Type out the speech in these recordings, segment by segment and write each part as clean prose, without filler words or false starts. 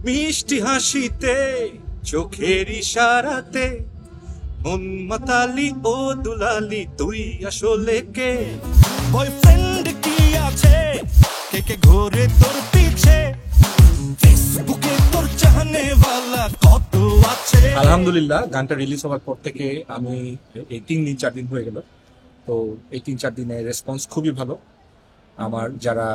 মিষ্টি হাসিতে চোখের ইশারাতে মন মাতালি ও দুলালি তুই আসলে কে? বয়ফ্রেন্ড কি আছে? কে কে ঘুরে তোর পিছে? ফেসবুকে তোর চাহনে ওয়ালা কত আছে? আলহামদুলিল্লাহ, গানটা রিলিজ হওয়ার পর থেকে আমি এই 3-4 দিন হয়ে গেল। তো এই 3-4 দিনে রেসপন্স খুবই ভালো। আমার যারা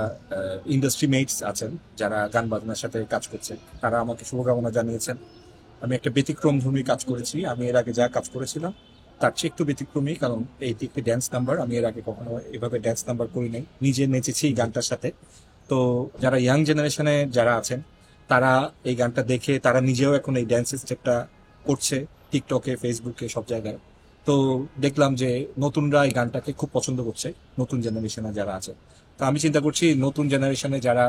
ইন্ডাস্ট্রি মেটস আছেন, যারা গান বাজনার সাথে কাজ করছে, তারা আমাকে শুভকামনা জানিয়েছেন। আমি একটা ব্যতিক্রমধর্মী কাজ করেছি। আমি এর আগে যা কাজ করেছিলাম তার চেয়ে একটু ব্যতিক্রমী, কারণ এইটি একটি ড্যান্স নাম্বার। আমি এর আগে কখনো এভাবে ড্যান্স নাম্বার করি নাই, নিজে নেচেছি এই গানটার সাথে। তো যারা ইয়াং জেনারেশনে যারা আছেন, তারা এই গানটা দেখে তারা নিজেও এখন এই ড্যান্স স্টেপটা করছে টিকটকে, ফেসবুকে, সব জায়গায়। তো দেখলাম যে নতুনরা এই গানটাকে খুব পছন্দ করছে, নতুন জেনারেশনে যারা আছে। তো আমি চিন্তা করছি নতুন জেনারেশনে যারা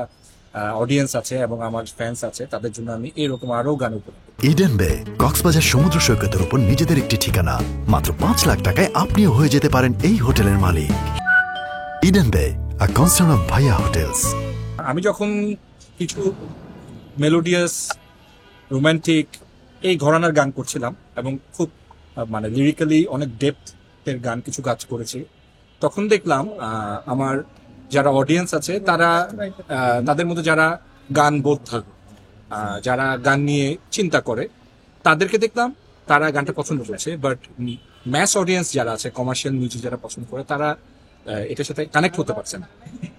অডিয়েন্স আছে এবং আমার ফ্যান্স আছে, তাদের জন্য আমি এরকম আরো গান উপহার দেব। ইডেন বে কক্সবাজার সমুদ্র সৈকতের উপর নিজেদের একটি ঠিকানা। মাত্র 5 লাখ টাকায় আপনিও হয়ে যেতে পারেন এই হোটেলের মালিক। ইডেন বে, আ কনসার্ন অফ ভাইয়া হোটেলস। আমি যখন কিছু মেলোডিয়াস, রোমান্টিক এই ঘরানার গান করছিলাম এবং খুব মানে লিরিক্যালি অনেক ডেপথের গান কিছু কাজ করেছি, তখন দেখলাম আমার যারা অডিয়েন্স আছে তারা তাদের মধ্যে যারা গান বোদ্ধা, যারা গান নিয়ে চিন্তা করে, তাদেরকে দেখলাম তারা গানটা পছন্দ করছে। বাট ম্যাস অডিয়েন্স যারা আছে, কমার্শিয়াল মিউজিক যারা পছন্দ করে, তারা এটার সাথে কানেক্ট হতে পারছে না।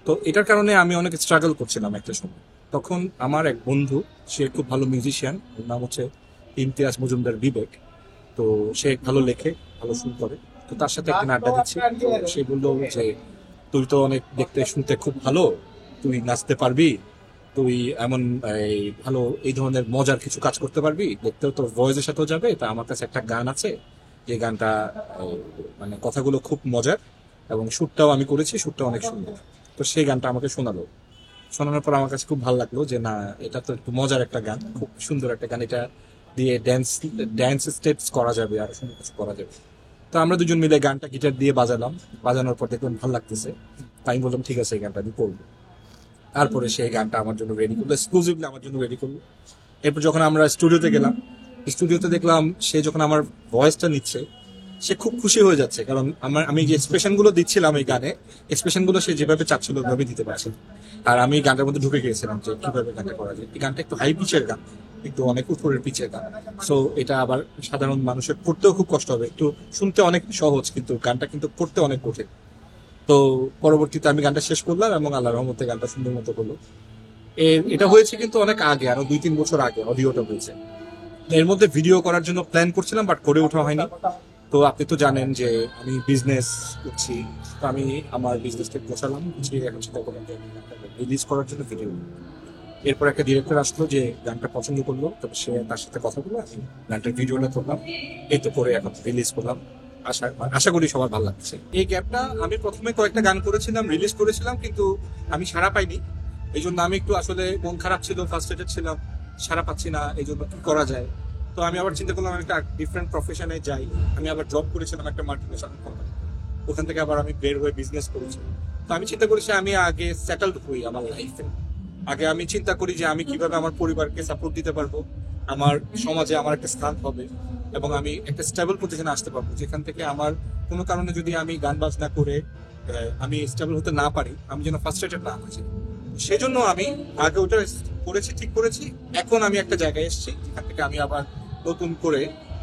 তো এটার কারণে আমি অনেক স্ট্রাগল করছিলাম একটা সময়। তখন আমার এক বন্ধু, সে খুব ভালো মিউজিশিয়ান, ওর নাম হচ্ছে ইমতিয়াজ মজুমদার বিবেক। তো সে ভালো লেখে, ভালো সুর করে। তো তার সাথে একদিন আড্ডা দিচ্ছি। সে বললো যে তুই তো অনেক দেখতে শুনতে খুব ভালো, তুই নাচতে পারবি, তুই এমন ভালো এই ধরনের মজার কিছু কাজ করতে পারবি, দেখতেও তোর ভয়েসের সাথেও যাবে। তা আমার কাছে একটা গান আছে, যে গানটা মানে কথাগুলো খুব মজার এবং সুরটাও আমি করেছি, সুরটা অনেক সুন্দর। তো সেই গানটা আমাকে শোনালো। শোনানোর পর আমার কাছে খুব ভালো লাগলো যে না, এটা তো একটু মজার একটা গান, খুব সুন্দর একটা গান, এটা দিয়ে ড্যান্স স্টেপস করা যাবে, আর সুন্দর কিছু করা যাবে। তো আমরা দুজন মিলে গানটা গিটার দিয়ে বাজালাম। বাজানোর পর দেখলাম ভালো লাগতেছে, তাই আমি বললাম ঠিক আছে, এই গানটা আমি করবো। তারপরে সেই গানটা আমার জন্য রেডি করলো, এক্সক্লুসিভলি আমার জন্য রেডি করলো। এরপর যখন আমরা স্টুডিওতে গেলাম, স্টুডিওতে দেখলাম সে যখন আমার ভয়েসটা নিচ্ছে, সে খুব খুশি হয়ে যাচ্ছে, কারণ আমি যে এক্সপ্রেশন গুলো দিচ্ছিলাম এই গানে, এক্সপ্রেশন গুলো সে যেভাবে চাচ্ছিল ওইভাবে দিতে পারছে। আর আমি গানটার মধ্যে ঢুকে গিয়েছিলাম যে কিভাবে গানটা করা যায়। এই গানটা একটু হাই পিচের গান, একটু অনেক উপরের পিচের গান। সো এটা আবার সাধারণ মানুষের করতেও খুব কষ্ট হবে, একটু শুনতে অনেক সহজ, কিন্তু গানটা কিন্তু করতে অনেক কঠিন। তো পরবর্তীতে আমি গানটা শেষ করলাম এবং আল্লাহর রহমতে গানটা সুন্দর মতো করলো। এটা হয়েছে কিন্তু অনেক আগে, আরো 2-3 বছর আগে অডিওটা হয়েছে। এর মধ্যে ভিডিও করার জন্য প্ল্যান করছিলাম, বাট করে ওঠা হয়নি। তো আপনি তো জানেন যে আমি বিজনেস করছি, তো আমি আমার বিজনেসকে গোছালাম, এখন চিন্তা করলাম যে রিলিজ করার জন্য ভিডিও। এরপর একটা ডিরেক্টর আসলো যে গানটা পছন্দ করলো, তবে সে তার সাথে কথা বলে আমি গানটার ভিডিওটা করলাম। এই তো করে এখন রিলিজ করলাম। আশা করি সবার ভালো লাগছে। এই গ্যাপটা আমি প্রথমে কয়েকটা গান করেছিলাম, রিলিজ করেছিলাম, কিন্তু আমি সাড়া পাইনি। এই জন্য আমি একটু আসলে মন খারাপ ছিল, ফার্স্ট্রেটেড ছিলাম, সাড়া পাচ্ছি না, এই জন্য কি করা যায়। তো আমি আবার চিন্তা করলাম একটা ডিফারেন্ট প্রফেশনে যাই। আমি আবার জব করেছিলাম একটা মাল্টিনেশনাল কোম্পানি, ওখান থেকে আবার আমি বের হয়ে বিজনেস করেছি। তো আমি চিন্তা করেছি আমি আগে সেটেলড হই আমার লাইফে। আগে আমি চিন্তা করি যে আমি কিভাবে আমার পরিবারকে সাপোর্ট দিতে পারবো, আমার সমাজে আমার একটা স্থান হবে এবং আমি একটা স্টেবল পজিশনে আসতে পারবো, যেখান থেকে আমার কোনো কারণে যদি আমি গান বাজনা করে আমি স্টেবল হতে না পারি, আমি যেন ফার্স্ট্রেটেড না হয়েছি। সেই জন্য আমি আগে ওটা করেছি, ঠিক করেছি। এখন আমি একটা জায়গায় এসেছি যেখান থেকে আমি আবার নতুন করে,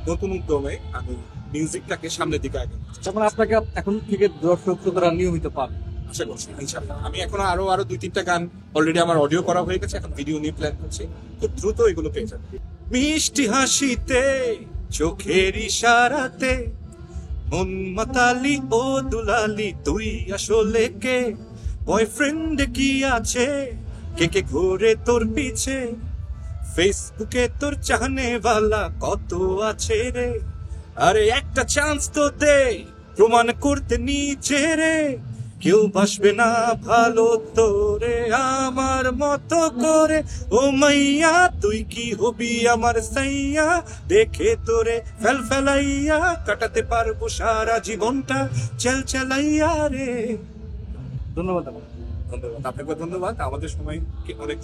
নতুন উদ্যমে আমি মিউজিকটাকে সামনের দিকে আগে। যেমন আপনাকে এখন থেকে দর্শক শ্রোতারা নিয়মিত পাবে আশা করছি ইনশাআল্লাহ। আমি এখন আরো 2-3টা গান অলরেডি আমার অডিও করা হয়ে গেছে, এখন ভিডিও নিয়ে প্ল্যান করছি, খুব দ্রুত এগুলো পেয়ে যাবে। মিষ্টি হাসিতে চোখের ইশারাতে মন মাতালি ও দুলালি তুই আসলে কে? বয়ফ্রেন্ড কি আছে? কে কে ঘুরে তোর পিছে? ফেসবুকে তোর চাহনে ওয়ালা কত আছে রে? আরে একটা চান্স তো দে প্রমাণ করতে নিচে রে। কেউ বাসবে না ভালো তোরে আমার মতো করে। ও মাইয়া তুই কি হবি আমার সাইয়া? দেখে তোরে ফেলাইয়া কাটাতে পারবো সারা জীবনটা চালাইয়া রে। ধন্যবাদ। ধন্যবাদ আপনাকে, ধন্যবাদ। আমাদের সময় অনেক